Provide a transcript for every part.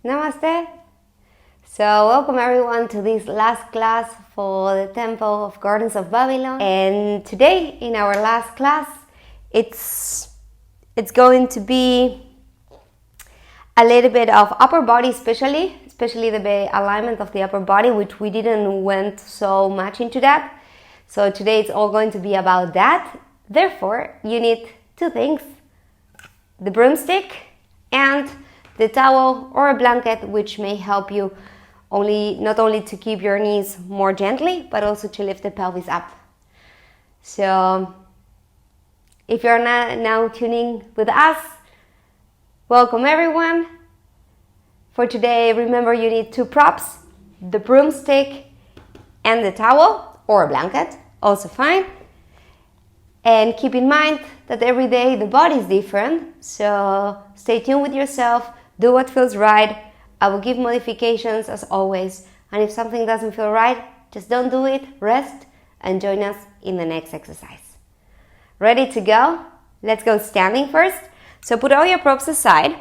Namaste. So welcome everyone to this last class for the Temple of Gardens of Babylon. And today in our last class, it's going to be a little bit of upper body, especially the alignment of the upper body, which we didn't went so much into that. So today it's all going to be about that. Therefore, you need two things: the broomstick and the towel or a blanket, which may help you not only to keep your knees more gently, but also to lift the pelvis up. So if you're now tuning with us, welcome everyone. For today, remember you need two props: the broomstick and the towel or a blanket, also fine. And keep in mind that every day the body is different, so stay tuned with yourself, do what feels right. I will give modifications as always, and if something doesn't feel right, just don't do it, rest, and join us in the next exercise. Ready to go? Let's go standing first. So put all your props aside,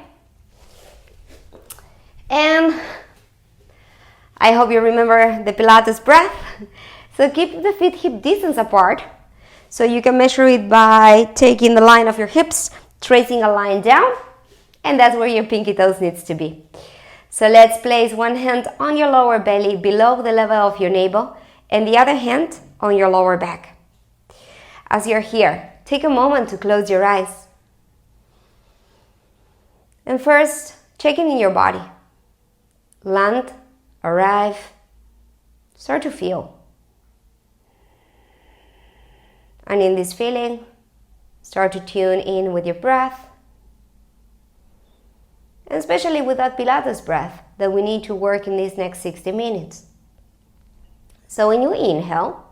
and I hope you remember the Pilates breath. So keep the feet hip distance apart. So you can measure it by taking the line of your hips, tracing a line down, and that's where your pinky toes needs to be. So let's place one hand on your lower belly below the level of your navel and the other hand on your lower back. As you're here, take a moment to close your eyes. And first, check in your body. Land, arrive, start to feel. And in this feeling, start to tune in with your breath. And especially with that Pilates breath that we need to work in these next 60 minutes. So when you inhale,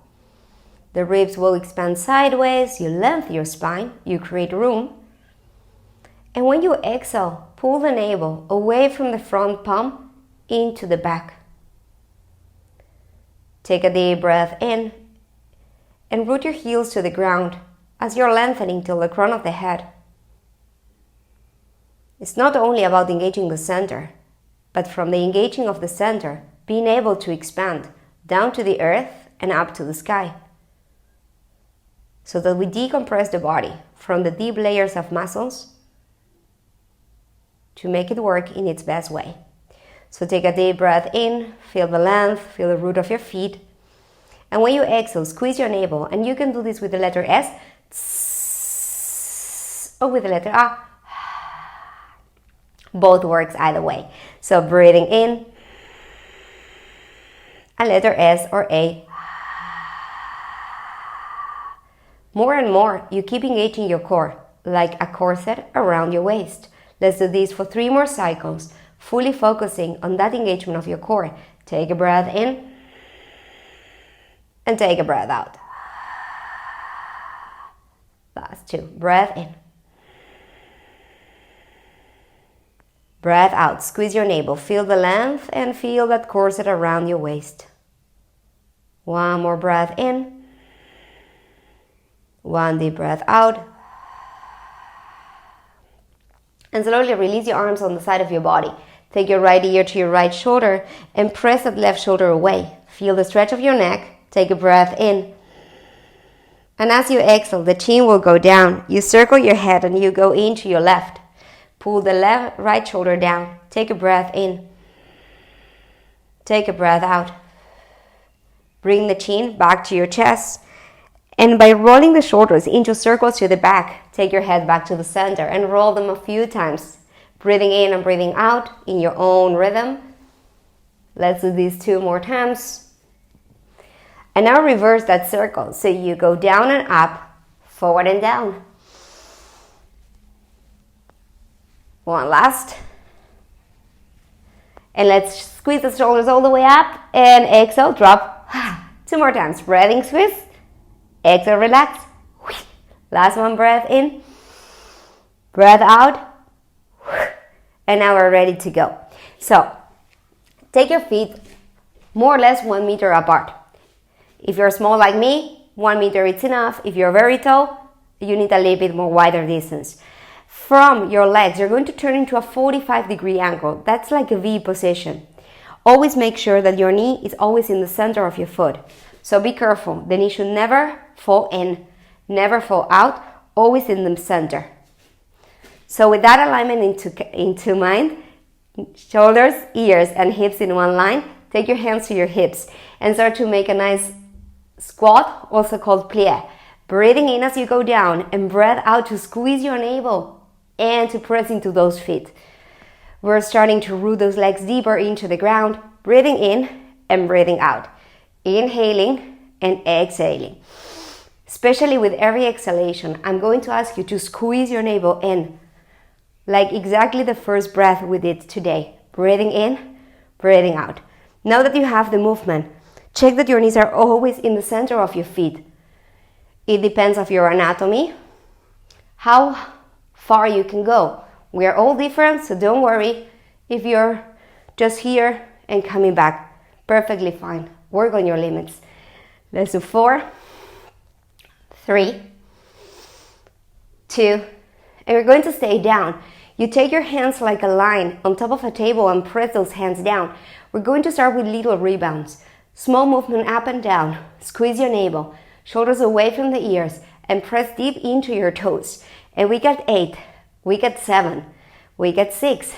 the ribs will expand sideways, you lengthen your spine, you create room. And when you exhale, pull the navel away from the front palm into the back. Take a deep breath in and root your heels to the ground as you're lengthening till the crown of the head. It's not only about engaging the center, but from the engaging of the center, being able to expand down to the earth and up to the sky, so that we decompress the body from the deep layers of muscles to make it work in its best way. So take a deep breath in, feel the length, feel the root of your feet. And when you exhale, squeeze your navel, and you can do this with the letter S or with the letter A. Both works either way. So breathing in, a letter S or A. More and more, you keep engaging your core, like a corset around your waist. Let's do this for 3 more cycles, fully focusing on that engagement of your core. Take a breath in, and take a breath out. Last 2. Breath in. Breath out. Squeeze your navel. Feel the length and feel that corset around your waist. 1 more breath in. 1 deep breath out. And slowly release your arms on the side of your body. Take your right ear to your right shoulder and press that left shoulder away. Feel the stretch of your neck. Take a breath in. And as you exhale, the chin will go down. You circle your head and you go into your left. Pull the right shoulder down. Take a breath in. Take a breath out. Bring the chin back to your chest. And by rolling the shoulders into circles to the back, take your head back to the center and roll them a few times. Breathing in and breathing out in your own rhythm. Let's do these 2 more times. And now reverse that circle. So you go down and up, forward and down. 1 last. And let's squeeze the shoulders all the way up and exhale, drop. 2 more times. Breathing, squeeze. Exhale, relax. Last 1 breath in. Breath out. And now we're ready to go. So take your feet more or less 1 meter apart. If you're small like me, 1 meter is enough. If you're very tall, you need a little bit more wider distance. from your legs, you're going to turn into a 45-degree angle. That's like a V position. Always make sure that your knee is always in the center of your foot. So be careful. The knee should never fall in, never fall out, always in the center. So with that alignment into mind, shoulders, ears, and hips in one line, take your hands to your hips and start to make a nice squat, also called plie. Breathing in as you go down and breath out to squeeze your navel and to press into those feet. We're starting to root those legs deeper into the ground, breathing in and breathing out. Inhaling and exhaling. Especially with every exhalation, I'm going to ask you to squeeze your navel in, like exactly the first breath we did today. Breathing in, breathing out. Now that you have the movement, check that your knees are always in the center of your feet. It depends on your anatomy, how far you can go. We are all different, so don't worry if you're just here and coming back. Perfectly fine. Work on your limits. Let's do 4, 3, 2, and we're going to stay down. You take your hands like a line on top of a table and press those hands down. We're going to start with little rebounds. Small movement up and down. Squeeze your navel. Shoulders away from the ears and press deep into your toes. And we got 8, we got 7, we got 6,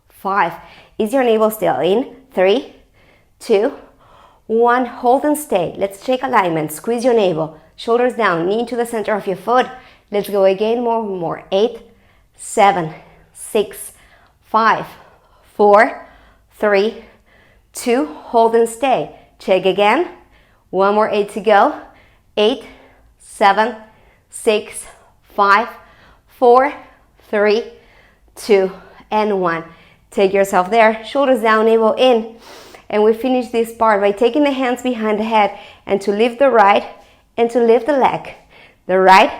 5. Is your navel still in? 3, 2, 1. Hold and stay. Let's check alignment. Squeeze your navel. Shoulders down, knee to the center of your foot. Let's go again, more. 8, 7, 6, 5, 4, 3, 2. Hold and stay. Check again. 1 more 8 to go. 8, 7, 6, 5, 4, 3, 2, and 1. Take yourself there. Shoulders down, navel in. And we finish this part by taking the hands behind the head and to lift the right and to lift the leg. The right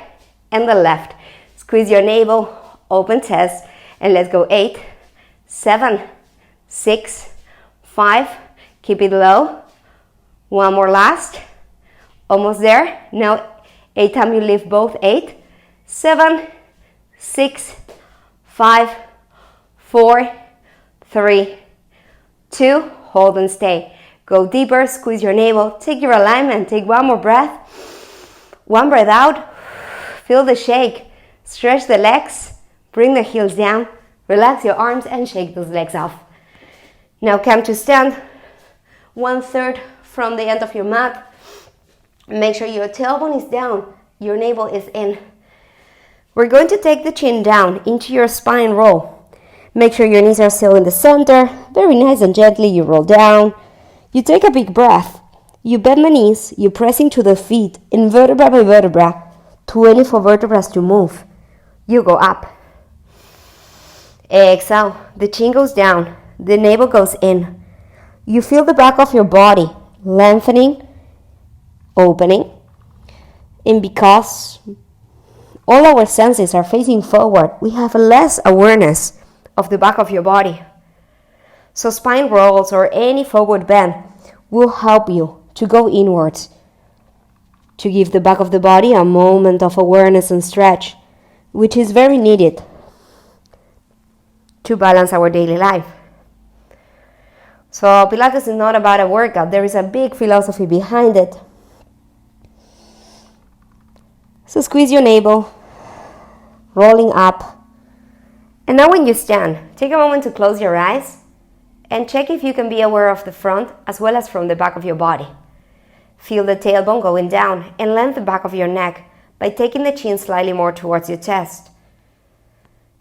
and the left. Squeeze your navel, open chest, and let's go. 8, 7, 6, 5. Keep it low. 1 more last. Almost there. Now 8 times you lift both. 8, 7, 6, 5, 4, 3, 2. Hold and stay. Go deeper. Squeeze your navel. Take your alignment. Take 1 more breath. 1 breath out. Feel the shake. Stretch the legs. Bring the heels down. Relax your arms and shake those legs off. Now come to stand. 1/3 from the end of your mat. Make sure your tailbone is down, your navel is in. We're going to take the chin down into your spine roll. Make sure your knees are still in the center. Very nice and gently you roll down. You take a big breath. You bend the knees, you press into the feet, in vertebra by vertebra. 24 vertebrae to move. You go up. Exhale. The chin goes down. The navel goes in. You feel the back of your body lengthening, opening, and because all our senses are facing forward, we have less awareness of the back of your body. So spine rolls or any forward bend will help you to go inwards, to give the back of the body a moment of awareness and stretch, which is very needed to balance our daily life. So Pilates is not about a workout. There is a big philosophy behind it. So squeeze your navel, rolling up. And now when you stand, take a moment to close your eyes and check if you can be aware of the front as well as from the back of your body. Feel the tailbone going down and lengthen the back of your neck by taking the chin slightly more towards your chest.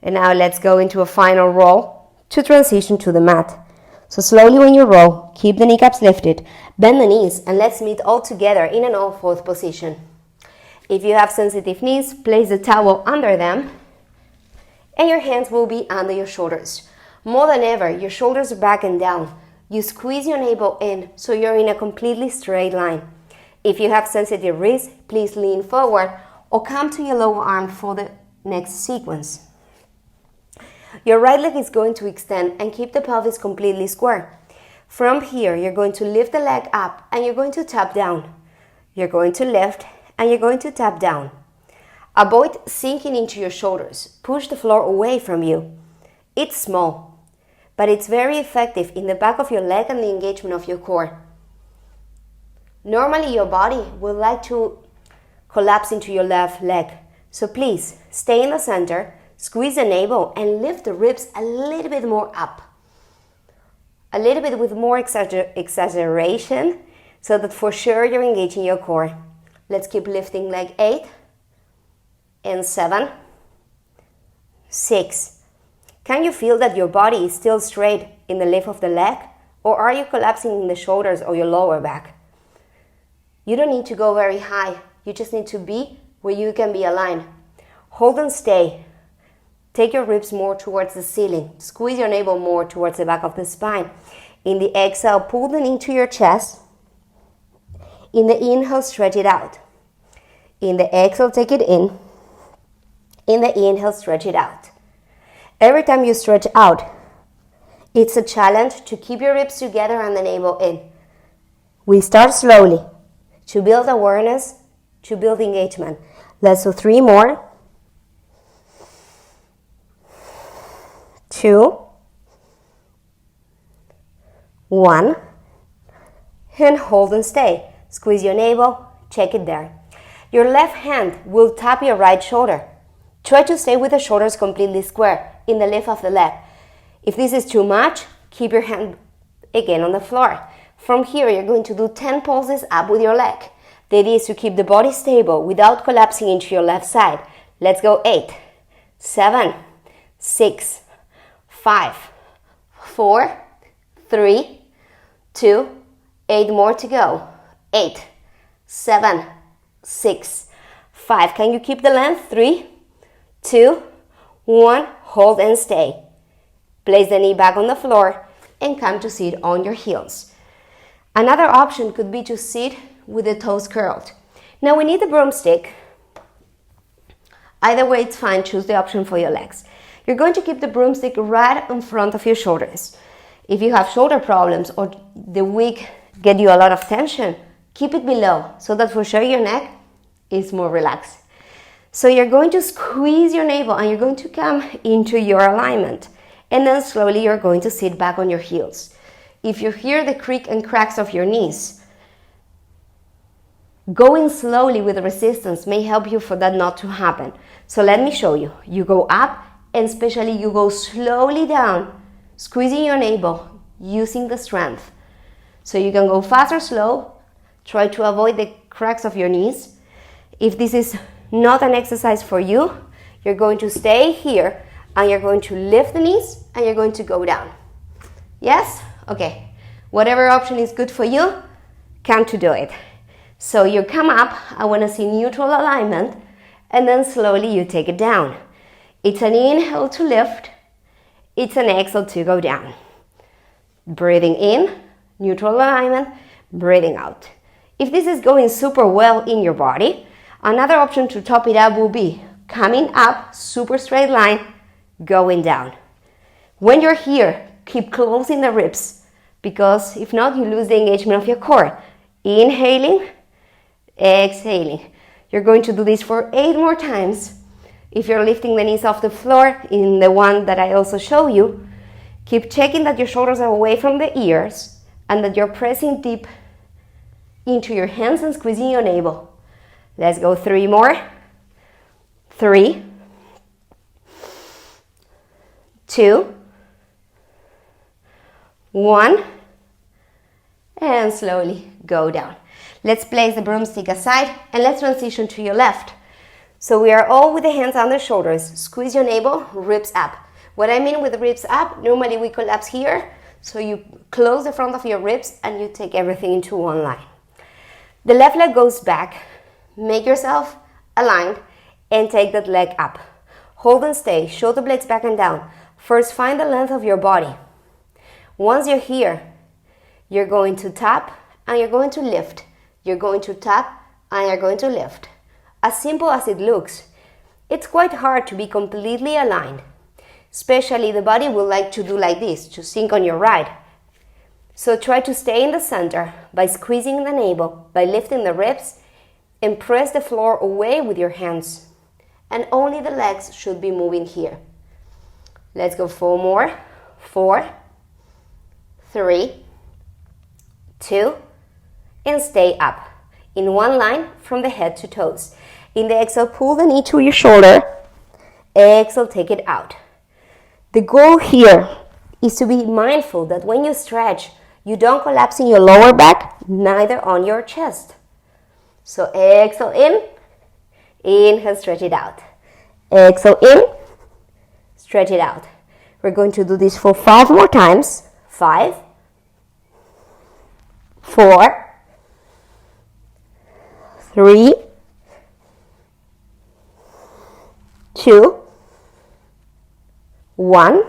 And now let's go into a final roll to transition to the mat. So slowly when you roll, keep the kneecaps lifted, bend the knees, and let's meet all together in an all-fourth position. If you have sensitive knees, place the towel under them, and your hands will be under your shoulders. More than ever, your shoulders are back and down. You squeeze your navel in, so you're in a completely straight line. If you have sensitive wrists, please lean forward or come to your lower arm for the next sequence. Your right leg is going to extend and keep the pelvis completely square. From here, you're going to lift the leg up and you're going to tap down. You're going to lift and you're going to tap down. Avoid sinking into your shoulders. Push the floor away from you. It's small, but it's very effective in the back of your leg and the engagement of your core. Normally, your body will like to collapse into your left leg. So please, stay in the center, squeeze the navel, and lift the ribs a little bit more up. A little bit with more exaggeration, so that for sure you're engaging your core. Let's keep lifting leg 8 and 7, 6. Can you feel that your body is still straight in the lift of the leg? Or are you collapsing in the shoulders or your lower back? You don't need to go very high. You just need to be where you can be aligned. Hold and stay. Take your ribs more towards the ceiling. Squeeze your navel more towards the back of the spine. In the exhale, pull the knee to your chest. In the inhale, stretch it out. In the exhale, take it in. In the inhale, stretch it out. Every time you stretch out, it's a challenge to keep your ribs together and the navel in. We start slowly to build awareness, to build engagement. Let's do 3 more. 2, 1, and hold and stay. Squeeze your navel, check it there. Your left hand will tap your right shoulder. Try to stay with the shoulders completely square in the lift of the leg. If this is too much, keep your hand again on the floor. From here, you're going to do 10 pulses up with your leg. The idea is to keep the body stable without collapsing into your left side. Let's go 8, 7, 6, 5, 4, 3, 2, 8 more to go. 8, 7, 6, 5. Can you keep the length? 3, 2, 1. Hold and stay. Place the knee back on the floor and come to sit on your heels. Another option could be to sit with the toes curled. Now we need the broomstick. Either way, it's fine. Choose the option for your legs. You're going to keep the broomstick right in front of your shoulders. If you have shoulder problems or the wig get you a lot of tension, keep it below so that for sure your neck is more relaxed. So you're going to squeeze your navel and you're going to come into your alignment. And then slowly you're going to sit back on your heels. If you hear the creak and cracks of your knees, going slowly with resistance may help you for that not to happen. So let me show you. You go up and especially you go slowly down, squeezing your navel, using the strength. So you can go fast or slow. Try to avoid the cracks of your knees. If this is not an exercise for you, you're going to stay here and you're going to lift the knees and you're going to go down. Yes? Okay. Whatever option is good for you, come to do it. So you come up, I want to see neutral alignment, and then slowly you take it down. It's an inhale to lift, it's an exhale to go down. Breathing in, neutral alignment, breathing out. If this is going super well in your body, another option to top it up will be coming up, super straight line, going down. When you're here, keep closing the ribs, because if not, you lose the engagement of your core. Inhaling, exhaling. You're going to do this for 8 more times. If you're lifting the knees off the floor, in the one that I also show you, keep checking that your shoulders are away from the ears and that you're pressing deep into your hands and squeezing your navel. Let's go 3 more. 3, 2, 1, and slowly go down. Let's place the broomstick aside and let's transition to your left. So we are all with the hands on the shoulders. Squeeze your navel, ribs up. What I mean with ribs up, normally we collapse here. So you close the front of your ribs and you take everything into one line. The left leg goes back. Make yourself aligned and take that leg up. Hold and stay. Shoulder blades back and down. First, find the length of your body. Once you're here, you're going to tap and you're going to lift. You're going to tap and you're going to lift. As simple as it looks, it's quite hard to be completely aligned. Especially the body will like to do like this, to sink on your right. So try to stay in the center by squeezing the navel, by lifting the ribs, and press the floor away with your hands. and only the legs should be moving here. Let's go 4 more. 4, 3, 2, and stay up in one line from the head to toes. In the exhale, pull the knee to your shoulder. Exhale, take it out. The goal here is to be mindful that when you stretch, you don't collapse in your lower back, neither on your chest. So exhale in, inhale, stretch it out. Exhale in, stretch it out. We're going to do this for 5 more times. 5, 4, 3, 2, 1,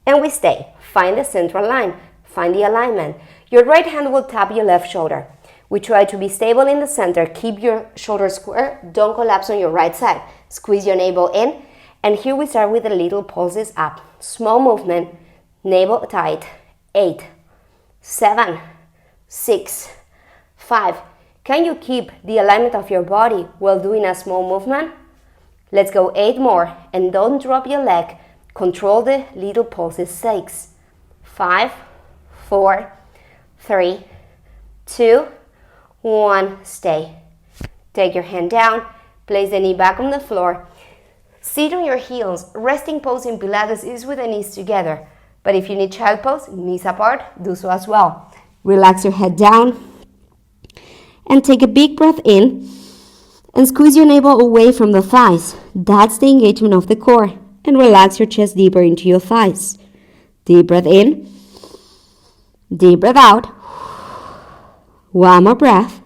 and we stay. Find the central line. Find the alignment. Your right hand will tap your left shoulder. We try to be stable in the center. Keep your shoulders square. Don't collapse on your right side. Squeeze your navel in. And here we start with the little pulses up. Small movement. Navel tight. 8, 7, 6, 5. Can you keep the alignment of your body while doing a small movement? Let's go 8 more. And don't drop your leg. Control the little pulses. 6, 5, 4, 3, 2, 1. Stay. Take your hand down. Place the knee back on the floor. Sit on your heels. Resting pose in Pilates is with the knees together. But if you need child pose, knees apart, do so as well. Relax your head down. And take a big breath in. And squeeze your navel away from the thighs. That's the engagement of the core. And relax your chest deeper into your thighs. Deep breath in. Deep breath out. One more breath.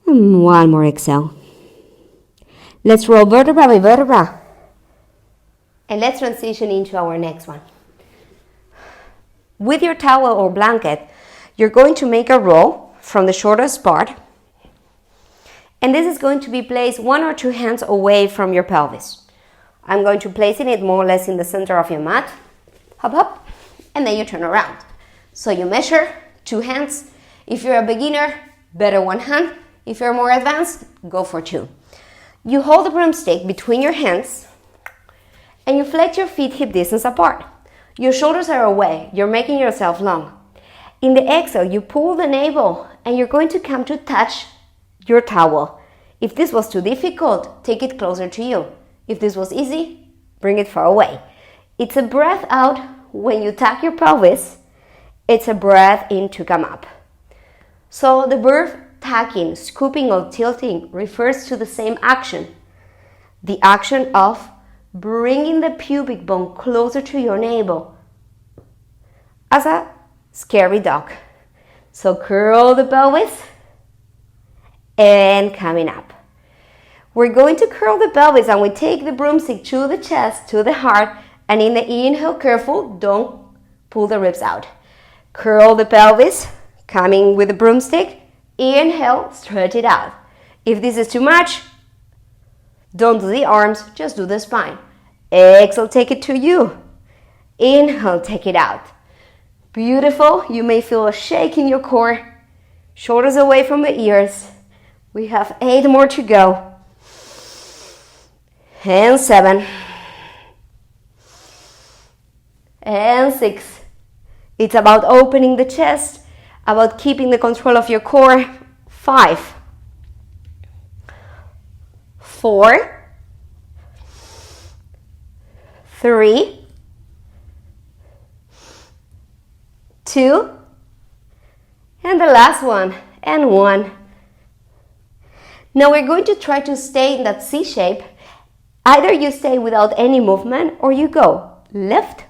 And one more exhale. Let's roll vertebra by vertebra. And let's transition into our next one. With your towel or blanket, you're going to make a roll from the shortest part. And this is going to be placed 1 or 2 hands away from your pelvis. I'm going to place it more or less in the center of your mat. Hop, hop. And then you turn around. So you measure 2 hands. If you're a beginner, better 1 hand. If you're more advanced, go for 2. You hold the broomstick between your hands and you flex your feet hip distance apart. Your shoulders are away. You're making yourself long. In the exhale, you pull the navel and you're going to come to touch your towel. If this was too difficult, take it closer to you. If this was easy, bring it far away. It's a breath out when you tuck your pelvis. It's a breath in to come up. So the verb tucking, scooping, or tilting refers to the same action. The action of bringing the pubic bone closer to your navel as a scary dog. So curl the pelvis and coming up. We're going to curl the pelvis and we take the broomstick to the chest, to the heart, and in the inhale, careful, don't pull the ribs out. Curl the pelvis, coming with the broomstick. Inhale, stretch it out. If this is too much, don't do the arms, just do the spine. Exhale, take it to you. Inhale, take it out. Beautiful. You may feel a shake in your core. Shoulders away from the ears. We have 8 more to go. And 7. And 6. It's about opening the chest, about keeping the control of your core. 5. 4. 3. 2. And the last one. And 1. Now we're going to try to stay in that C shape. Either you stay without any movement or you go lift,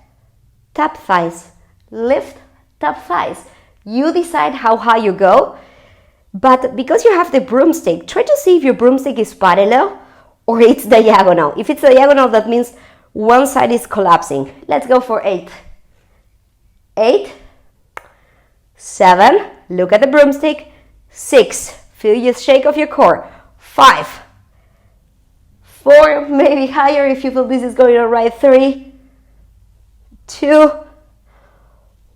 tap thighs, lift, tap thighs. You decide how high you go, but because you have the broomstick, try to see if your broomstick is parallel or it's diagonal. If it's diagonal, that means one side is collapsing. Let's go for 8. 8, 7, look at the broomstick. 6, feel your shake of your core. 5, 4, maybe higher if you feel this is going all right. 3, 2,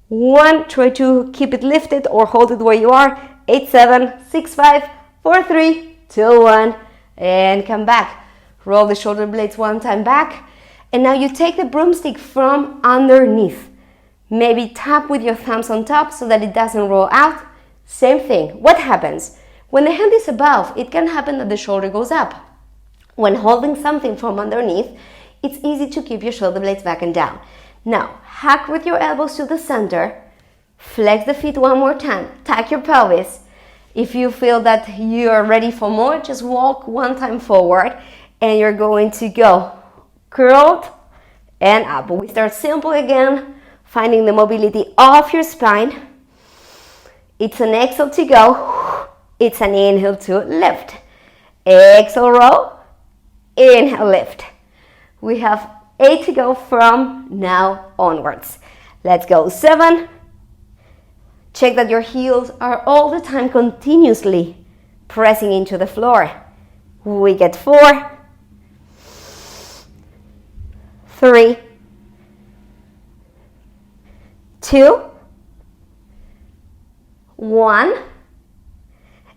1, try to keep it lifted or hold it where you are. 8, 7, 6, 5, 4, 3, 2, 1, and come back. Roll the shoulder blades one time back. And now you take the broomstick from underneath. Maybe tap with your thumbs on top so that it doesn't roll out. Same thing. What happens? When the hand is above, it can happen that the shoulder goes up. When holding something from underneath, it's easy to keep your shoulder blades back and down. Now, hug with your elbows to the center. Flex the feet one more time. Tuck your pelvis. If you feel that you are ready for more, just walk one time forward and you're going to go curled and up. We start simple again, finding the mobility of your spine. It's an exhale to go. It's an inhale to lift. Exhale, roll. Inhale, lift. We have 8 to go from now onwards. Let's go. 7. Check that your heels are all the time continuously pressing into the floor. We get 4, 3, 2, 1.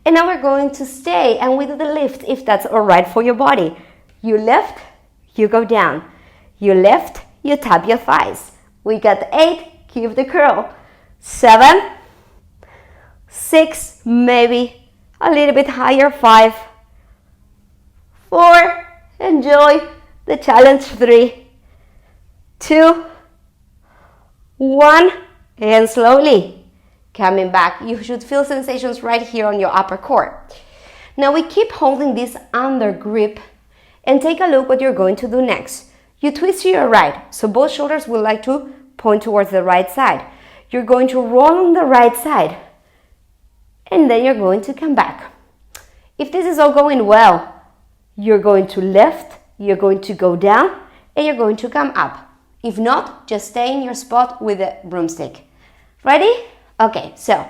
And now we're going to stay and we do the lift if that's all right for your body. You lift, you go down. You lift, you tap your thighs. We got 8, keep the curl. 7, 6, maybe a little bit higher. 5, 4, enjoy the challenge. 3, 2, 1, and slowly coming back. You should feel sensations right here on your upper core. Now we keep holding this under grip and take a look what you're going to do next. You twist to your right, so both shoulders will like to point towards the right side. You're going to roll on the right side and then you're going to come back. If this is all going well, you're going to lift, you're going to go down, and you're going to come up. If not, just stay in your spot with the broomstick. Ready? Okay, so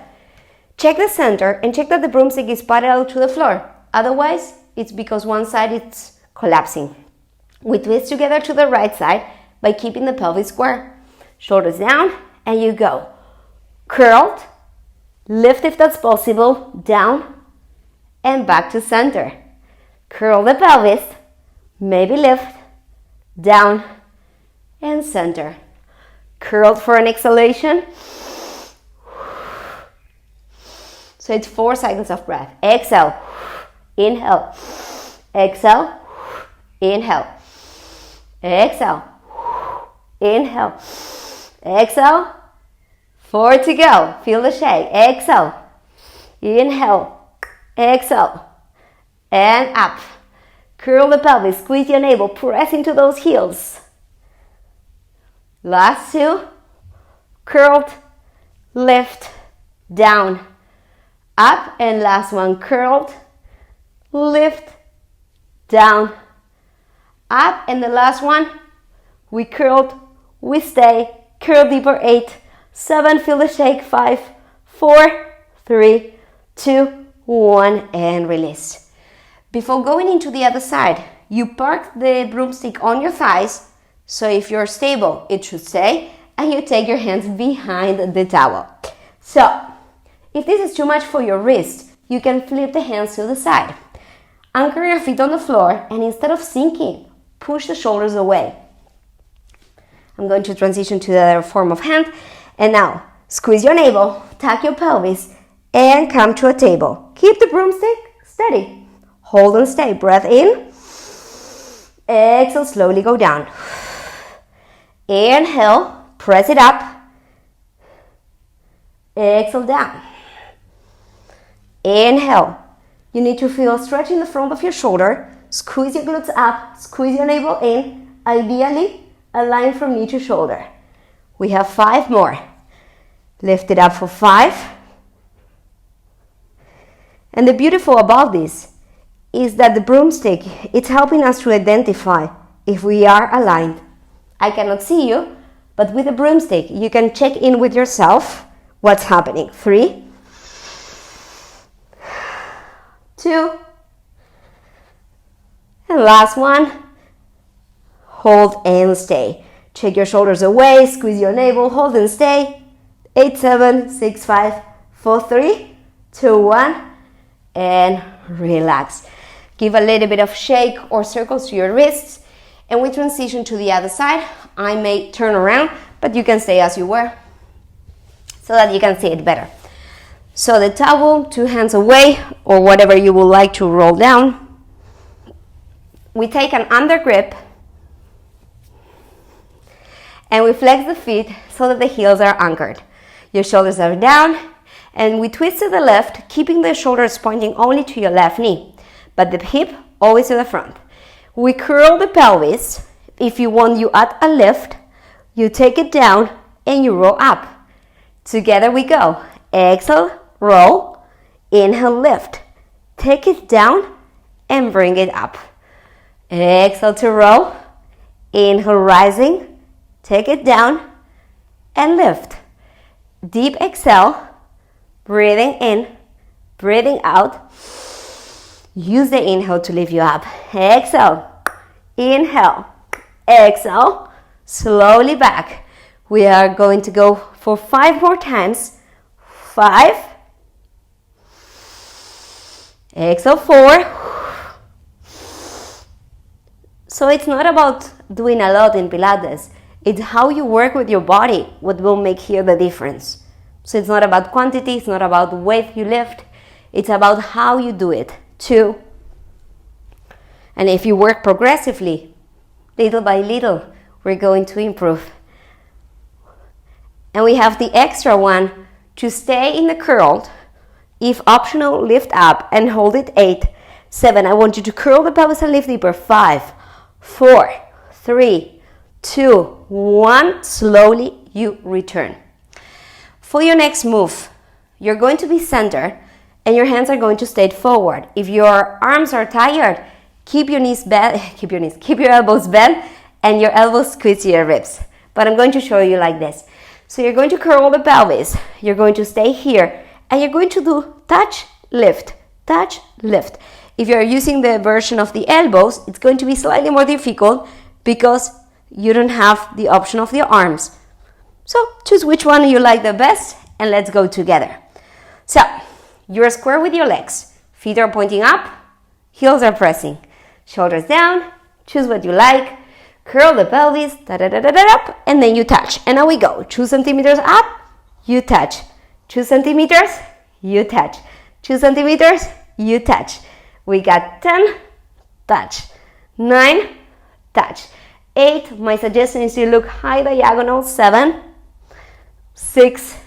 check the center and check that the broomstick is parallel to the floor. Otherwise, it's because one side is collapsing. We twist together to the right side by keeping the pelvis square. Shoulders down, and you go. Curled, lift if that's possible, down, and back to center. Curl the pelvis, maybe lift, down, and center. Curled for an exhalation. So it's 4 cycles of breath. Exhale, inhale, exhale, inhale, exhale, inhale, exhale. 4 to go. Feel the shake. Exhale, inhale, exhale, and up. Curl the pelvis, squeeze your navel, press into those heels. Last 2. Curled, lift, down, up, and last one. Curled, lift, down, up, and the last one. We curled, we stay, curl deeper. 8, 7, feel the shake. 5, 4, 3, 2, 1, and release. Before going into the other side, you park the broomstick on your thighs, so if you're stable, it should stay, and you take your hands behind the towel. So, if this is too much for your wrist, you can flip the hands to the side. Anchor your feet on the floor, and instead of sinking, push the shoulders away. I'm going to transition to the other form of hand. And now, squeeze your navel, tuck your pelvis, and come to a table. Keep the broomstick steady. Hold and stay. Breath in. Exhale, slowly go down. Inhale, press it up. Exhale, down. Inhale. You need to feel a stretch in the front of your shoulder. Squeeze your glutes up. Squeeze your navel in. Ideally, a line from knee to shoulder. We have 5 more. Lift it up for 5. And the beautiful about this is that the broomstick, it's helping us to identify if we are aligned. I cannot see you, but with a broomstick, you can check in with yourself what's happening. 3, 2, and last one. Hold and stay. Check your shoulders away, squeeze your navel, hold and stay. 8, 7, 6, 5, 4, 3, 2, 1, and relax. Give a little bit of shake or circles to your wrists, and we transition to the other side. I may turn around, but you can stay as you were so that you can see it better. So the towel, 2 hands away, or whatever you would like to roll down. We take an under grip and we flex the feet so that the heels are anchored. Your shoulders are down, and we twist to the left, keeping the shoulders pointing only to your left knee, but the hip always to the front. We curl the pelvis. If you want, you add a lift, you take it down, and you roll up. Together we go. Exhale, roll, inhale, lift. Take it down and bring it up. Exhale to roll, inhale, rising, take it down and lift. Deep exhale, breathing in, breathing out. Use the inhale to lift you up. Exhale, inhale, exhale, slowly back. We are going to go for 5 more times. 5. Exhale, 4. So it's not about doing a lot in Pilates. It's how you work with your body what will make here the difference. So it's not about quantity, it's not about the weight you lift. It's about how you do it. 2. And if you work progressively, little by little, we're going to improve. And we have the extra one to stay in the curled. If optional, lift up and hold it. 8, 7. I want you to curl the pelvis and lift deeper. 5, 4, 3, 2, 1. Slowly you return. For your next move, you're going to be centered and your hands are going to stay forward. If your arms are tired, keep your knees bent, keep your elbows bent and your elbows squeeze your ribs. But I'm going to show you like this. So you're going to curl the pelvis, you're going to stay here, and you're going to do touch, lift, touch, lift. If you're using the version of the elbows, it's going to be slightly more difficult because you don't have the option of your arms. So choose which one you like the best and let's go together. So you're square with your legs, feet are pointing up, heels are pressing, shoulders down, choose what you like. Curl the pelvis, up, and then you touch. And now we go. 2 centimeters up, you touch. 2 centimeters, you touch. 2 centimeters, you touch. We got 10, touch. 9, touch. 8, my suggestion is you look high diagonal. 7, 6,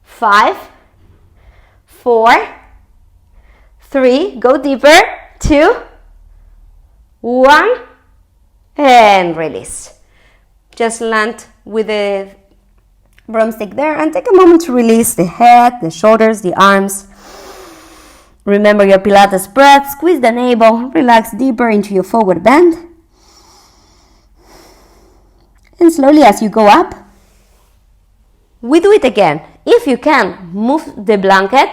5, 4, 3, go deeper. 2, 1, and release. Just land with the broomstick there and take a moment to release the head, the shoulders, the arms. Remember your Pilates breath. Squeeze the navel, relax deeper into your forward bend. And slowly as you go up, we do it again. If you can, move the blanket,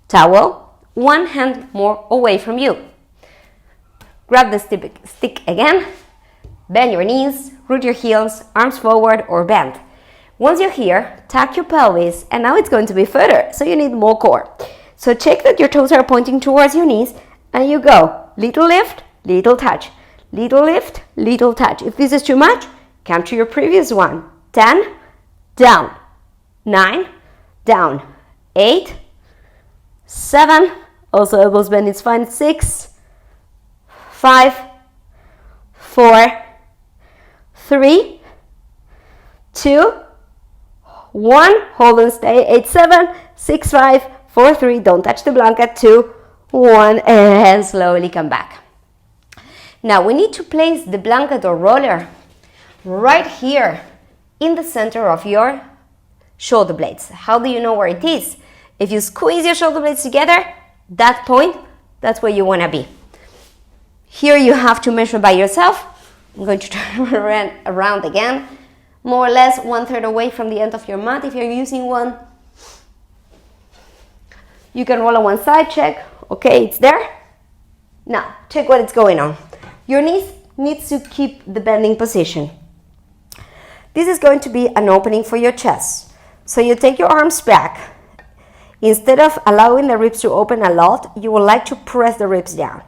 towel, 1 hand more away from you. Grab the stick again. Bend your knees, root your heels, arms forward or bend. Once you're here, tuck your pelvis, and now it's going to be further, so you need more core. So check that your toes are pointing towards your knees, and you go. Little lift, little touch. Little lift, little touch. If this is too much, come to your previous one. 10, down. 9, down. 8, 7, also elbows bend, it's fine. 6, 5, 4, 3, 2, 1, hold and stay. 8, 7, 6, 5, 4, 3, don't touch the blanket. 2, 1, and slowly come back. Now we need to place the blanket or roller right here in the center of your shoulder blades. How do you know where it is? If you squeeze your shoulder blades together, that point, that's where you want to be. Here you have to measure by yourself. I'm going to turn around again, more or less 1/3 away from the end of your mat. If you're using one, you can roll on one side, check, okay, it's there. Now, check what is going on. Your knees needs to keep the bending position. This is going to be an opening for your chest. So you take your arms back. Instead of allowing the ribs to open a lot, you would like to press the ribs down.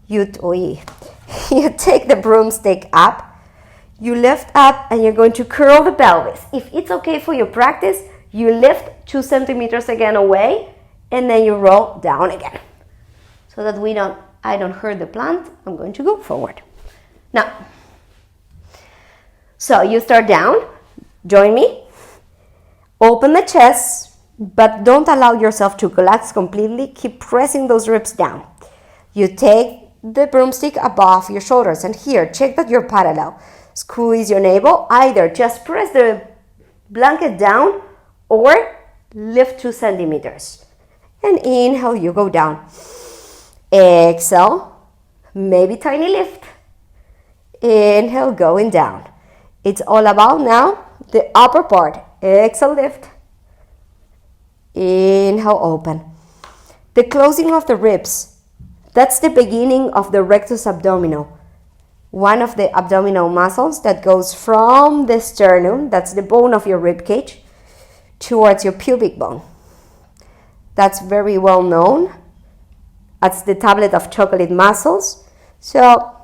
you take the broomstick up, you lift up, and you're going to curl the pelvis. If it's okay for your practice, you lift 2 centimeters again away, and then you roll down again. So that I don't hurt the plant, I'm going to go forward. Now, so you start down, join me, open the chest, but don't allow yourself to collapse completely, keep pressing those ribs down. You take the broomstick above your shoulders, and here, check that you're parallel. Squeeze your navel, either just press the blanket down or lift 2 centimeters. And inhale, you go down. Exhale, maybe tiny lift. Inhale, going down. It's all about now the upper part. Exhale, lift. Inhale, open. The closing of the ribs, that's the beginning of the rectus abdominal. One of the abdominal muscles that goes from the sternum, that's the bone of your rib cage, towards your pubic bone. That's very well known. That's the tablet of chocolate muscles. So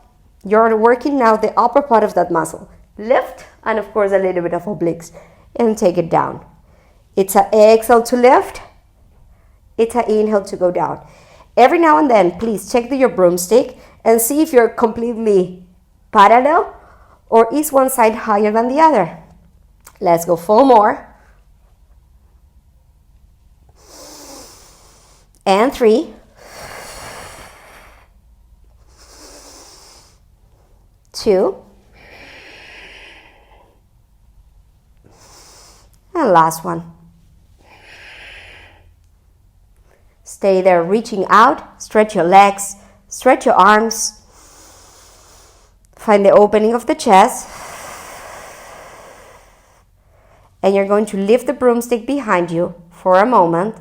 you're working now the upper part of that muscle. Lift, and of course a little bit of obliques, and take it down. It's an exhale to lift. It's an inhale to go down. Every now and then, please check your broomstick and see if you're completely parallel or is one side higher than the other. Let's go 4 more. And 3. 2. And last one. Stay there, reaching out, stretch your legs, stretch your arms. Find the opening of the chest. And you're going to lift the broomstick behind you for a moment.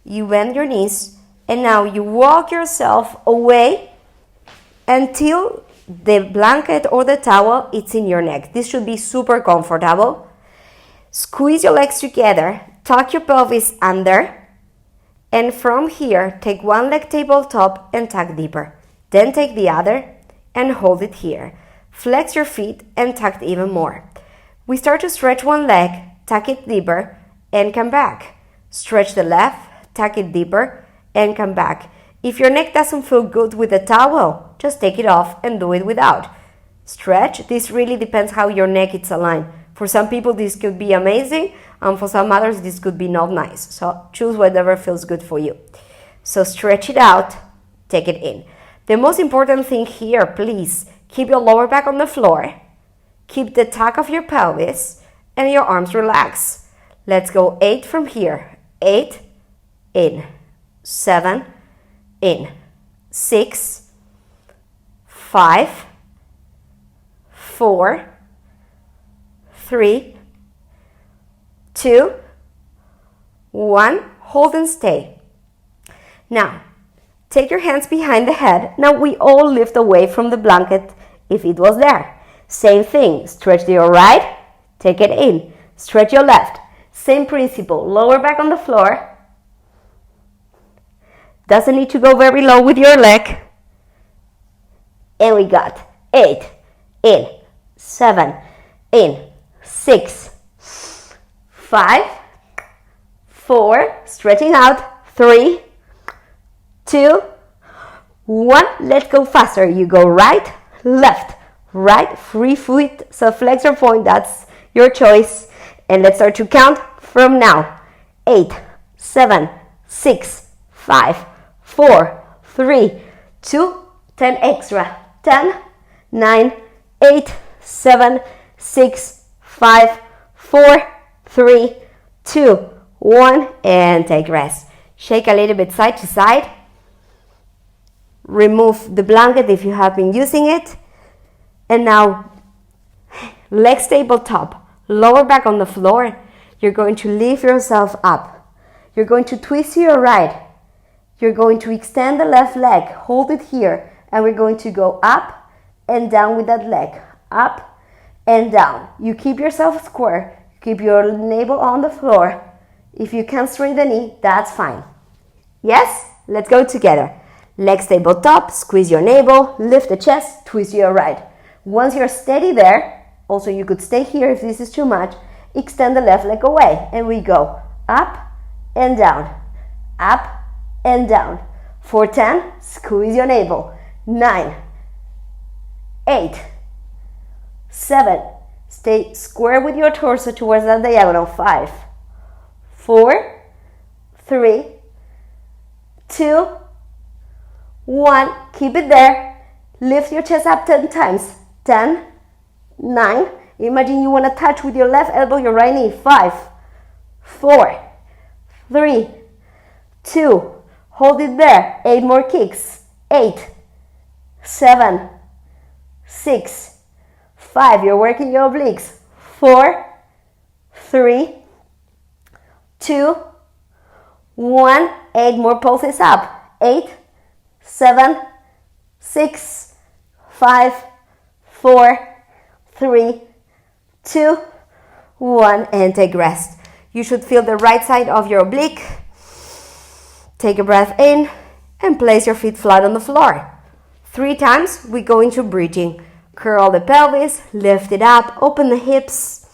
You bend your knees, and now you walk yourself away until the blanket or the towel is in your neck. This should be super comfortable. Squeeze your legs together, tuck your pelvis under, and from here, take one leg tabletop and tuck deeper. Then take the other and hold it here. Flex your feet and tuck even more. We start to stretch one leg, tuck it deeper, and come back. Stretch the left, tuck it deeper, and come back. If your neck doesn't feel good with the towel, just take it off and do it without. Stretch. This really depends how your neck is aligned. For some people, this could be amazing, and for some others, this could be not nice. So choose whatever feels good for you. So stretch it out, take it in. The most important thing here, please, keep your lower back on the floor, keep the tuck of your pelvis, and your arms relaxed. Let's go 8 from here. 8, in, 7, in, 6, 5, 4, 3, 2, 1. Hold and stay. Now, take your hands behind the head. Now we all lift away from the blanket if it was there. Same thing. Stretch your right, take it in. Stretch your left. Same principle. Lower back on the floor. Doesn't need to go very low with your leg. And we got 8, in, 7, in, 6, 5, 4, stretching out, 3, 2, 1. Let's go faster. You go right, left, right, free foot, so flexor point, that's your choice. And let's start to count from now. 8, 7, 6, 5, 4, 3, 2, 10 extra. 10, 9, 8, 7, 6, 5, 4, 3, 2, 1, and take rest. Shake a little bit side to side. Remove the blanket if you have been using it. And now, legs tabletop, lower back on the floor. You're going to lift yourself up. You're going to twist to your right. You're going to extend the left leg, hold it here, and we're going to go up and down with that leg. Up and down. You keep yourself square. Keep your navel on the floor. If you can't straighten the knee, that's fine. Yes? Let's go together. Legs tabletop, squeeze your navel, lift the chest, twist to your right. Once you're steady there, also you could stay here if this is too much, extend the left leg away, and we go up and down, up and down. For 10, squeeze your navel. 9, 8, 7, stay square with your torso towards that diagonal. 5, 4, 3, 2, 1, keep it there. Lift your chest up 10 times. 10, 9, imagine you want to touch with your left elbow your right knee. 5, 4, 3, 2, hold it there. 8 more kicks. 8, 7, 6, 5, you're working your obliques. 4, 3, 2, 1, 8 more pulses up. 8, 7, 6, 5, 4, 3, 2, 1, and take rest. You should feel the right side of your oblique. Take a breath in and place your feet flat on the floor. 3 times we go into bridging. Curl the pelvis, lift it up, open the hips.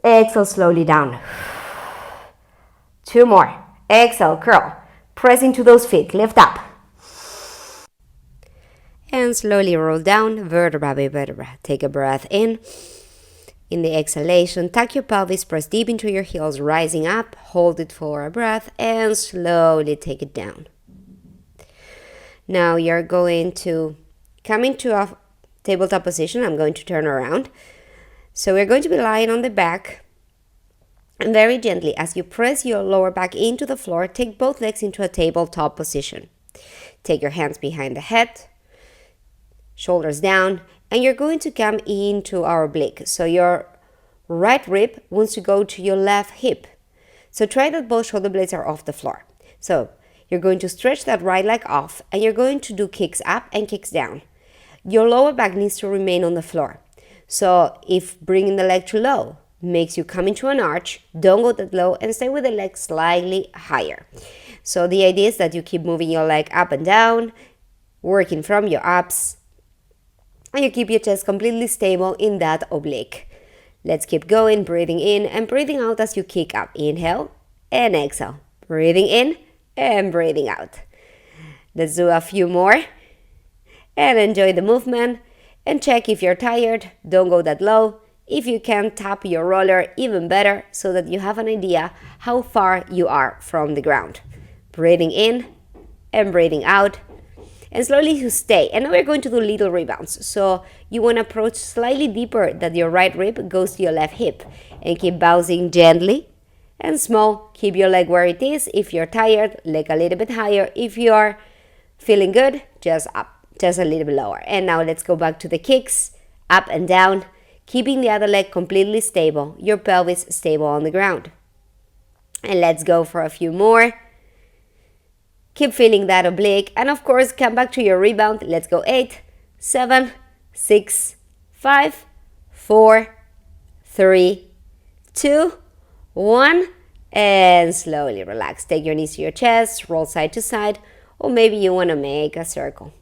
Exhale slowly down. 2 more. Exhale, curl. Press into those feet, lift up. And slowly roll down, vertebra by vertebra. Take a breath in. In the exhalation, tuck your pelvis, press deep into your heels, rising up, hold it for a breath, and slowly take it down. Now you're going to come into a tabletop position. I'm going to turn around. So we're going to be lying on the back, and very gently, as you press your lower back into the floor, take both legs into a tabletop position. Take your hands behind the head, shoulders down, and you're going to come into our oblique. So your right rib wants to go to your left hip. So try that both shoulder blades are off the floor. So you're going to stretch that right leg off, and you're going to do kicks up and kicks down. Your lower back needs to remain on the floor. So if bringing the leg too low makes you come into an arch, don't go that low and stay with the leg slightly higher. So the idea is that you keep moving your leg up and down, working from your abs, and you keep your chest completely stable in that oblique. Let's keep going, breathing in and breathing out as you kick up. Inhale and exhale. Breathing in and breathing out. Let's do a few more and enjoy the movement, and check if you're tired. Don't go that low. If you can, tap your roller, even better, so that you have an idea how far you are from the ground. Breathing in and breathing out. And slowly you stay. And now we're going to do little rebounds. So you want to approach slightly deeper, that your right rib goes to your left hip. And keep bouncing gently and small. Keep your leg where it is. If you're tired, leg a little bit higher. If you are feeling good, just up, just a little bit lower. And now let's go back to the kicks, up and down, keeping the other leg completely stable, your pelvis stable on the ground. And let's go for a few more. Keep feeling that oblique, and of course, come back to your rebound. Let's go. 8, 7, 6, 5, 4, 3, 2, 1, and slowly relax. Take your knees to your chest, roll side to side, or maybe you want to make a circle.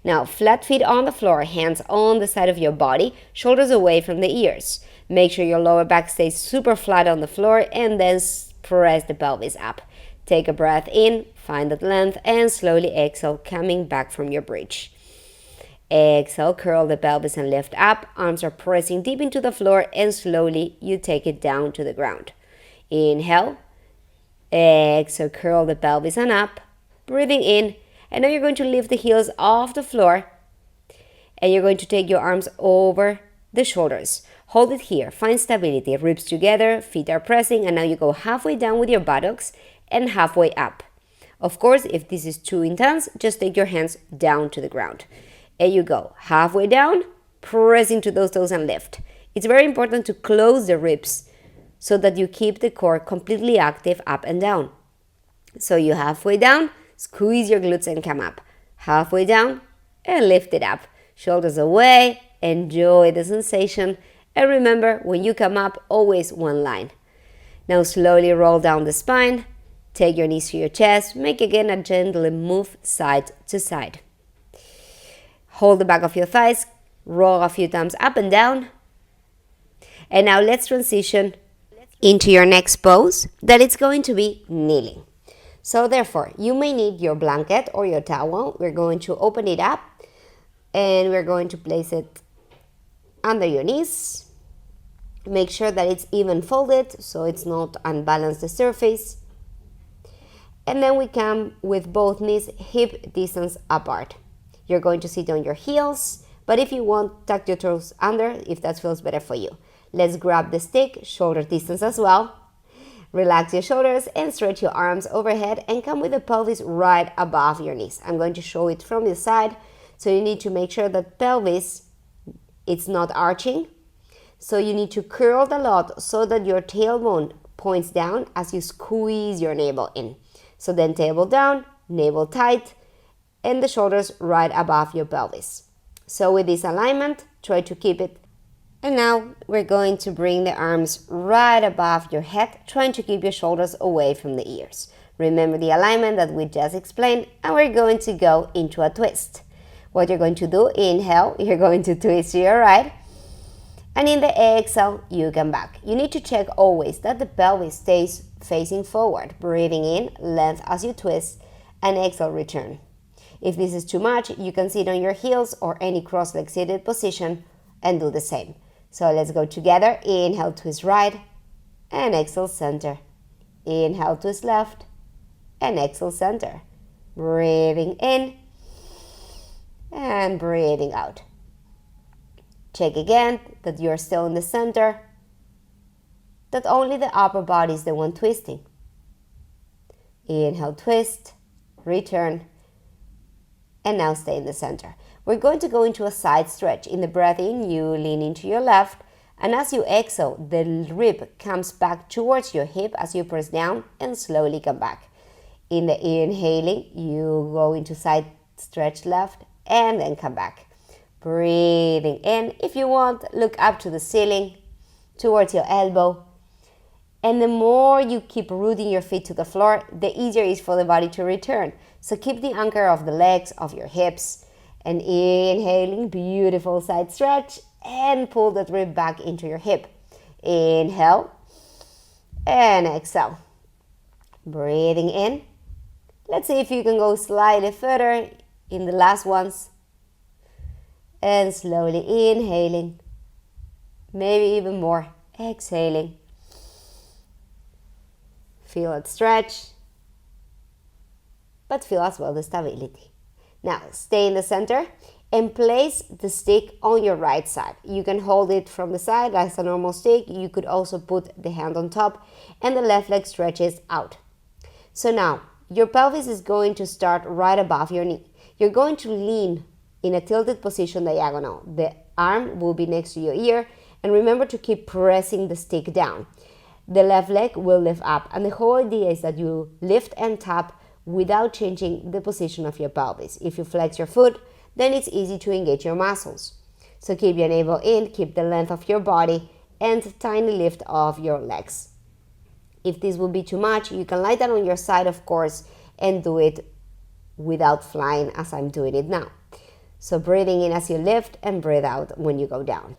Now, flat feet on the floor, hands on the side of your body, shoulders away from the ears. Make sure your lower back stays super flat on the floor, and then press the pelvis up. Take a breath in, find that length, and slowly exhale, coming back from your bridge. Exhale, curl the pelvis and lift up. Arms are pressing deep into the floor, and slowly you take it down to the ground. Inhale. Exhale, curl the pelvis and up. Breathing in. And now you're going to lift the heels off the floor, and you're going to take your arms over the shoulders. Hold it here. Find stability. Ribs together, feet are pressing, and now you go halfway down with your buttocks and halfway up. Of course, if this is too intense, just take your hands down to the ground. And you go halfway down, press into those toes and lift. It's very important to close the ribs so that you keep the core completely active up and down. So you halfway down, squeeze your glutes and come up. Halfway down and lift it up. Shoulders away, enjoy the sensation. And remember, when you come up, always one line. Now slowly roll down the spine Take your knees to your chest. Make again a gentle move side to side. Hold the back of your thighs. Roll a few times up and down. And now let's transition into your next pose, that it's going to be kneeling. So therefore, you may need your blanket or your towel. We're going to open it up and we're going to place it under your knees. Make sure that it's even folded so it's not unbalanced the surface. And then we come with both knees hip distance apart. You're going to sit on your heels, but if you want, tuck your toes under if that feels better for you. Let's grab the stick, shoulder distance as well. Relax your shoulders and stretch your arms overhead and come with the pelvis right above your knees. I'm going to show it from the side, so you need to make sure that pelvis, it's not arching. So you need to curl a lot so that your tailbone points down as you squeeze your navel in. So then tailbone down, navel tight, and the shoulders right above your pelvis. So with this alignment, try to keep it. And now we're going to bring the arms right above your head, trying to keep your shoulders away from the ears. Remember the alignment that we just explained, and we're going to go into a twist. What you're going to do, inhale, you're going to twist to your right. And in the exhale, you come back. You need to check always that the pelvis stays facing forward. Breathing in, length as you twist, and exhale, return. If this is too much, you can sit on your heels or any cross-leg seated position and do the same. So let's go together. Inhale, twist right, and exhale, center. Inhale, twist left, and exhale, center. Breathing in, and breathing out. Check again that you're still in the center, that only the upper body is the one twisting. Inhale, twist, return, and now stay in the center. We're going to go into a side stretch. In the breath in, you lean into your left, and as you exhale, the rib comes back towards your hip as you press down and slowly come back. In the inhaling, you go into side stretch left and then come back. Breathing in. If you want, look up to the ceiling, towards your elbow. And the more you keep rooting your feet to the floor, the easier it is for the body to return. So keep the anchor of the legs, of your hips, and inhaling, beautiful side stretch, and pull that rib back into your hip. Inhale, and exhale. Breathing in. Let's see if you can go slightly further in the last ones. And slowly inhaling, maybe even more, exhaling. Feel it stretch, but feel as well the stability. Now, stay in the center and place the stick on your right side. You can hold it from the side as a normal stick. You could also put the hand on top and the left leg stretches out. So now, your pelvis is going to start right above your knee. You're going to lean in a tilted position diagonal. The arm will be next to your ear, and remember to keep pressing the stick down. The left leg will lift up, and the whole idea is that you lift and tap without changing the position of your pelvis. If you flex your foot, then it's easy to engage your muscles. So keep your navel in, keep the length of your body, and tiny lift of your legs. If this will be too much, you can lie down on your side, of course, and do it without flying as I'm doing it now. So breathing in as you lift and breathe out when you go down.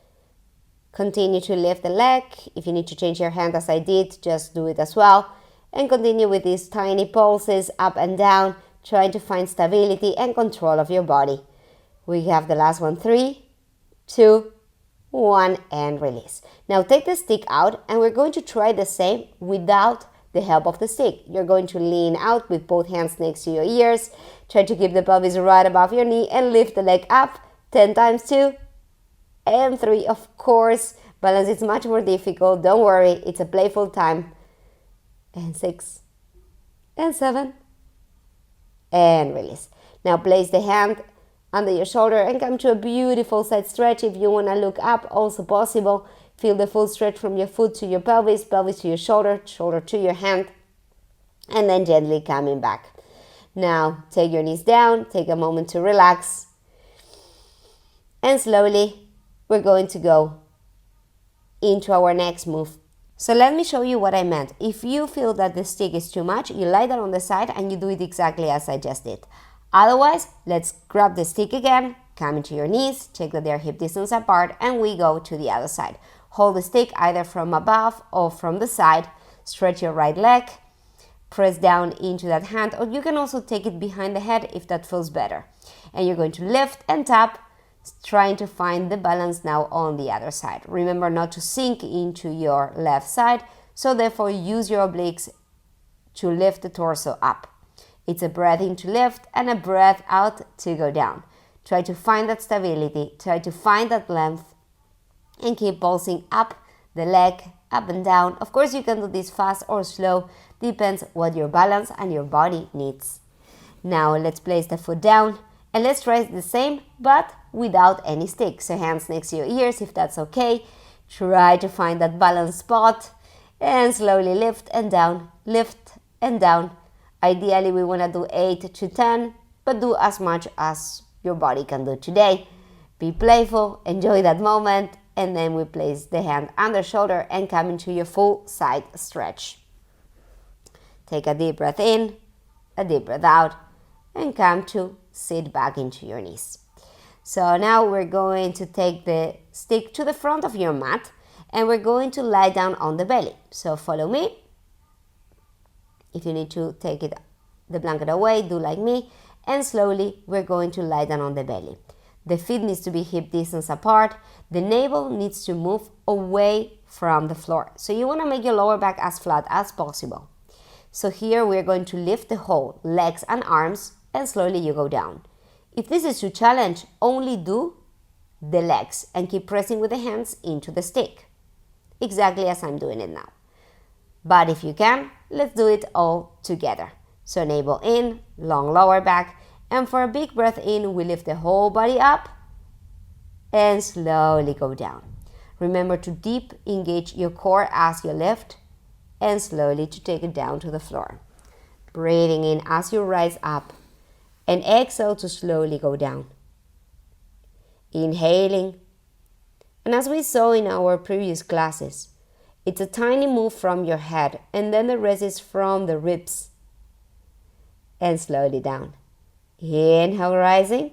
Continue to lift the leg. If you need to change your hand as I did, just do it as well. And continue with these tiny pulses up and down, trying to find stability and control of your body. We have the last one. 3, 2, 1, and release. Now take the stick out, and we're going to try the same without the help of the stick. You're going to lean out with both hands next to your ears. Try to keep the pelvis right above your knee and lift the leg up 10 times, 2 and 3. Of course, balance is much more difficult. Don't worry, it's a playful time. And 6 and 7 and release. Now place the hand under your shoulder and come to a beautiful side stretch. If you want to look up, also possible. Feel the full stretch from your foot to your pelvis, pelvis to your shoulder, shoulder to your hand, and then gently coming back. Now take your knees down, take a moment to relax, and slowly we're going to go into our next move, So let me show you what I meant. If you feel that the stick is too much, you lie down on the side and you do it exactly as I just did. Otherwise, let's grab the stick again, come into your knees, check that they're hip distance apart, and we go to the other side. Hold the stick either from above or from the side, stretch your right leg, press down into that hand, or you can also take it behind the head if that feels better. And you're going to lift and tap, trying to find the balance now on the other side. Remember not to sink into your left side, so therefore use your obliques to lift the torso up. It's a breath in to lift and a breath out to go down. Try to find that stability, try to find that length, and keep pulsing up the leg, up and down. Of course, you can do this fast or slow, depends what your balance and your body needs. Now let's place the foot down and let's try the same but without any stick. So hands next to your ears if that's okay. Try to find that balance spot and slowly lift and down, lift and down. Ideally we want to do 8 to 10, but do as much as your body can do today. Be playful, enjoy that moment, and then we place the hand under shoulder and come into your full side stretch. Take a deep breath in, a deep breath out, and come to sit back into your knees. So now we're going to take the stick to the front of your mat and we're going to lie down on the belly. So follow me. If you need to take the blanket away, do like me. And slowly we're going to lie down on the belly. The feet needs to be hip distance apart. The navel needs to move away from the floor. So you want to make your lower back as flat as possible. So here we're going to lift the whole legs and arms and slowly you go down. If this is your challenge, only do the legs and keep pressing with the hands into the stick. Exactly as I'm doing it now. But if you can, let's do it all together. So navel in, long lower back, and for a big breath in, we lift the whole body up and slowly go down. Remember to deep engage your core as you lift and slowly to take it down to the floor. Breathing in as you rise up and exhale to slowly go down. Inhaling, and as we saw in our previous classes, it's a tiny move from your head and then the rest is from the ribs. And slowly down. Inhale, rising.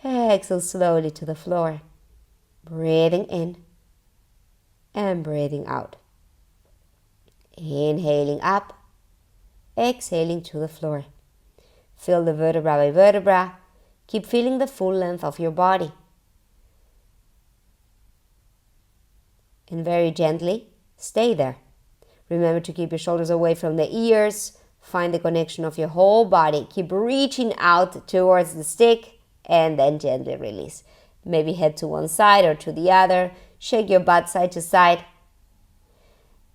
Exhale slowly to the floor. Breathing in and breathing out. Inhaling up, exhaling to the floor. Feel the vertebra by vertebra. Keep feeling the full length of your body. And very gently, stay there. Remember to keep your shoulders away from the ears. Find the connection of your whole body. Keep reaching out towards the stick and then gently release. Maybe head to one side or to the other. Shake your butt side to side.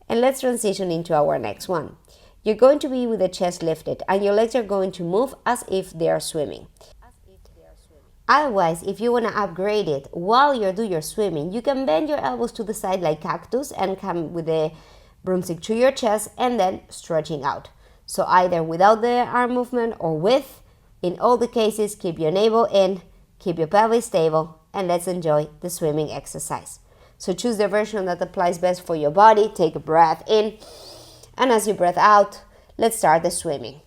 And let's transition into our next one. You're going to be with the chest lifted and your legs are going to move as if they are swimming. Otherwise, if you want to upgrade it while you do your swimming, you can bend your elbows to the side like cactus and come with the broomstick to your chest and then stretching out. So either without the arm movement or with. In all the cases, keep your navel in, keep your pelvis stable, and let's enjoy the swimming exercise. So choose the version that applies best for your body. Take a breath in, and as you breathe out, let's start the swimming.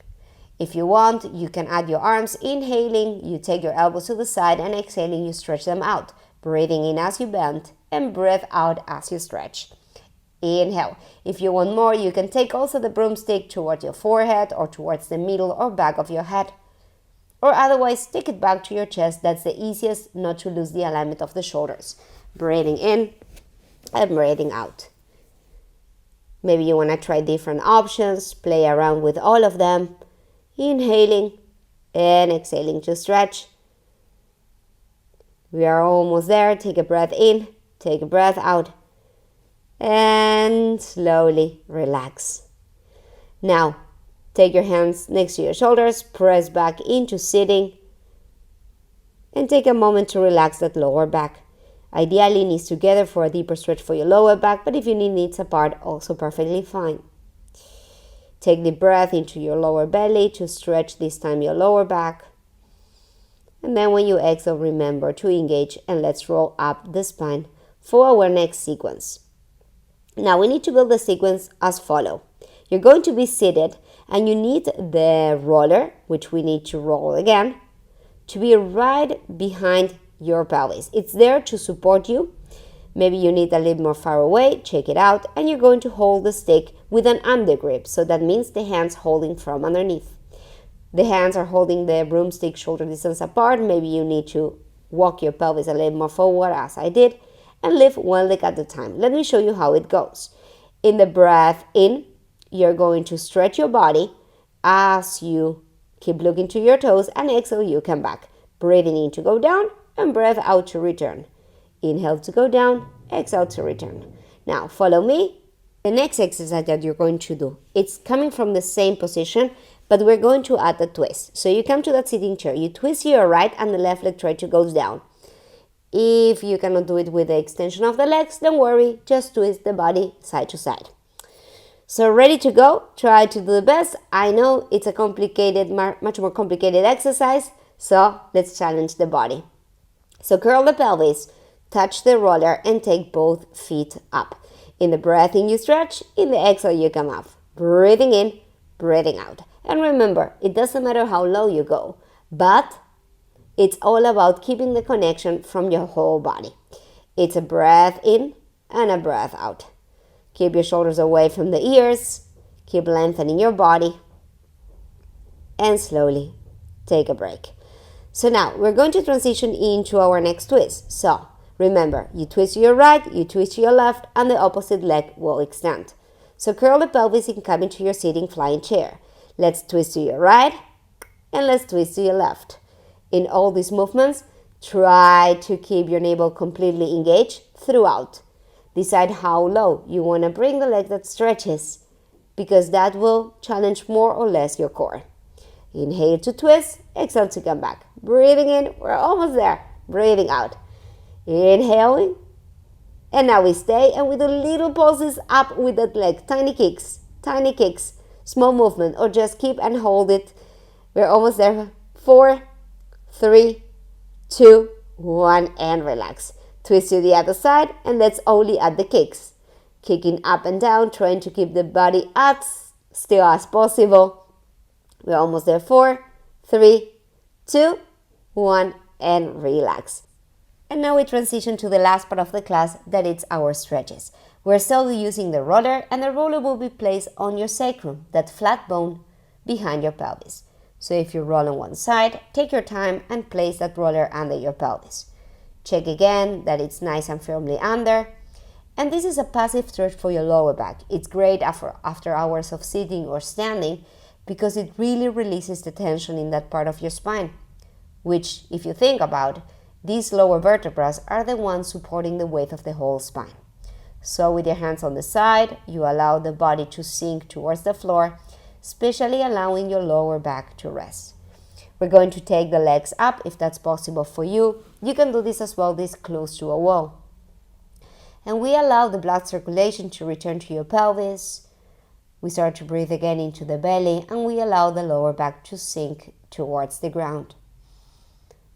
If you want, you can add your arms. Inhaling, you take your elbows to the side, and exhaling, you stretch them out. Breathing in as you bend, and breathe out as you stretch. Inhale. If you want more, you can take also the broomstick towards your forehead or towards the middle or back of your head. Or otherwise, take it back to your chest. That's the easiest, not to lose the alignment of the shoulders. Breathing in and breathing out. Maybe you want to try different options, play around with all of them. Inhaling and exhaling to stretch. We are almost there. Take a breath in, take a breath out. And slowly relax. Now, take your hands next to your shoulders, press back into sitting, and take a moment to relax that lower back. Ideally, knees together for a deeper stretch for your lower back, but if you need knees apart, also perfectly fine. Take the breath into your lower belly to stretch this time your lower back. And then when you exhale, remember to engage and let's roll up the spine for our next sequence. Now we need to build the sequence as follow. You're going to be seated and you need the roller, which we need to roll again, to be right behind your pelvis. It's there to support you. Maybe you need a little more far away, check it out, and you're going to hold the stick with an undergrip. So that means the hands holding from underneath. The hands are holding the broomstick shoulder distance apart. Maybe you need to walk your pelvis a little more forward as I did, and lift one leg at a time. Let me show you how it goes. In the breath in, you're going to stretch your body as you keep looking to your toes, and exhale, you come back. Breathing in to go down and breath out to return. Inhale to go down, exhale to return. Now follow me. The next exercise that you're going to do, it's coming from the same position, but we're going to add a twist. So you come to that sitting chair, you twist your right and the left leg try to go down. If you cannot do it with the extension of the legs, don't worry, just twist the body side to side. So ready to go? Try to do the best. I know it's a complicated, much more complicated exercise, so let's challenge the body. So curl the pelvis, touch the roller, and take both feet up. In the breath in, you stretch. In the exhale, you come up. Breathing in, breathing out. And remember, it doesn't matter how low you go, but it's all about keeping the connection from your whole body. It's a breath in and a breath out. Keep your shoulders away from the ears. Keep lengthening your body. And slowly take a break. So now we're going to transition into our next twist. So remember, you twist to your right, you twist to your left, and the opposite leg will extend. So curl the pelvis and come into your sitting flying chair. Let's twist to your right and let's twist to your left. In all these movements, try to keep your navel completely engaged throughout. Decide how low you want to bring the leg that stretches, because that will challenge more or less your core. Inhale to twist, exhale to come back. Breathing in, we're almost there. Breathing out. Inhaling. And now we stay and we do little pulses up with that leg. Tiny kicks, small movement, or just keep and hold it. We're almost there. 4, 3, 2, 1, and relax. Twist to the other side, and let's only add the kicks. Kicking up and down, trying to keep the body as still as possible. We're almost there. 4, 3, 2, 1, and relax. And now we transition to the last part of the class, that it's our stretches. We're still using the roller, and the roller will be placed on your sacrum, that flat bone behind your pelvis. So if you roll on one side, take your time and place that roller under your pelvis. Check again that it's nice and firmly under. And this is a passive stretch for your lower back. It's great after hours of sitting or standing because it really releases the tension in that part of your spine, which, if you think about, these lower vertebrae are the ones supporting the weight of the whole spine. So with your hands on the side, you allow the body to sink towards the floor, especially allowing your lower back to rest. We're going to take the legs up if that's possible for you. You can do this as well, this close to a wall. And we allow the blood circulation to return to your pelvis. We start to breathe again into the belly, and we allow the lower back to sink towards the ground.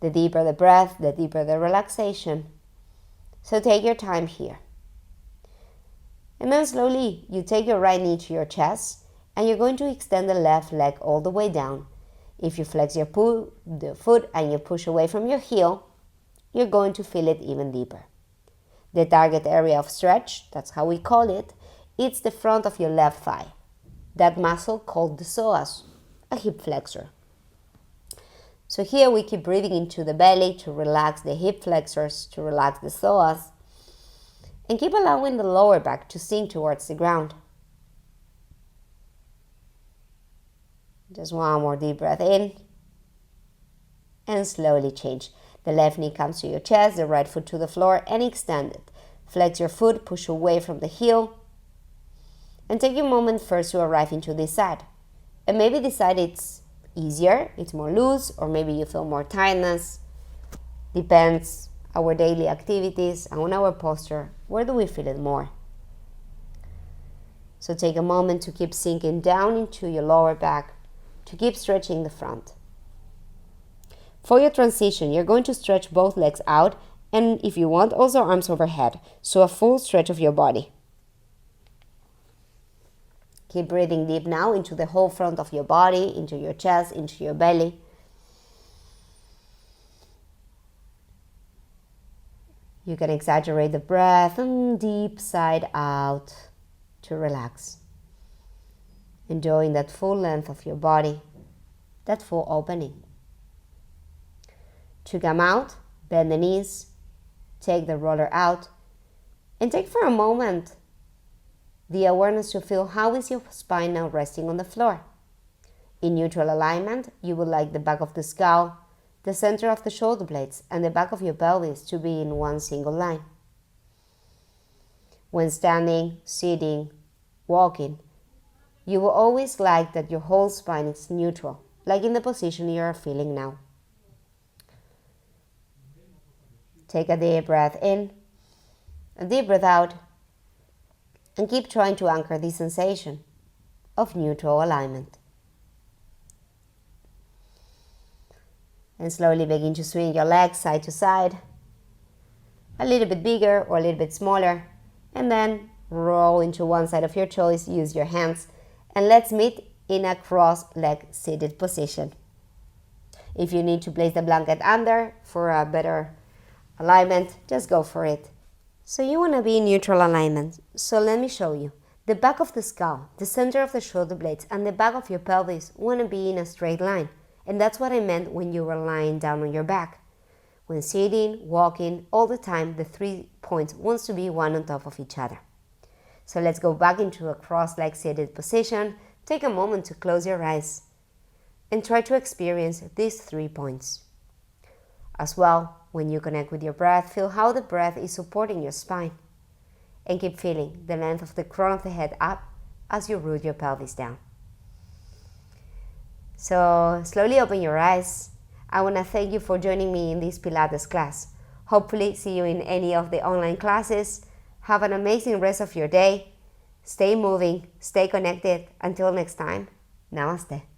The deeper the breath, the deeper the relaxation. So take your time here. And then slowly, you take your right knee to your chest, and you're going to extend the left leg all the way down. If you flex the foot and you push away from your heel, you're going to feel it even deeper. The target area of stretch, that's how we call it, it's the front of your left thigh. That muscle called the psoas, a hip flexor. So here we keep breathing into the belly to relax the hip flexors, to relax the psoas, and keep allowing the lower back to sink towards the ground. Just one more deep breath in, and slowly change. The left knee comes to your chest, the right foot to the floor, and extend it. Flex your foot, push away from the heel, and take a moment first to arrive into this side. And maybe this side it's easier, it's more loose, or maybe you feel more tightness. Depends our daily activities, on our posture. Where do we feel it more? So take a moment to keep sinking down into your lower back, to keep stretching the front. For your transition, you're going to stretch both legs out, and if you want, also arms overhead, so a full stretch of your body. Keep breathing deep now into the whole front of your body, into your chest, into your belly. You can exaggerate the breath and deep side out to relax. Enjoying that full length of your body, that full opening. To come out, bend the knees, take the roller out, and take for a moment the awareness to feel how is your spine now resting on the floor. In neutral alignment, you would like the back of the skull, the center of the shoulder blades, and the back of your pelvis to be in one single line. When standing, sitting, walking, you will always like that your whole spine is neutral, like in the position you are feeling now. Take a deep breath in, a deep breath out, and keep trying to anchor the sensation of neutral alignment. And slowly begin to swing your legs side to side, a little bit bigger or a little bit smaller, and then roll into one side of your choice, use your hands, and let's meet in a cross-leg seated position. If you need to place the blanket under for a better alignment, just go for it. So you want to be in neutral alignment. So let me show you. The back of the skull, the center of the shoulder blades, and the back of your pelvis want to be in a straight line. And that's what I meant when you were lying down on your back. When sitting, walking, all the time, the 3 points want to be one on top of each other. So let's go back into a cross-leg seated position. Take a moment to close your eyes and try to experience these 3 points. As well, when you connect with your breath, feel how the breath is supporting your spine. And keep feeling the length of the crown of the head up as you root your pelvis down. So slowly open your eyes. I want to thank you for joining me in this Pilates class. Hopefully see you in any of the online classes. Have an amazing rest of your day. Stay moving, stay connected. Until next time, namaste.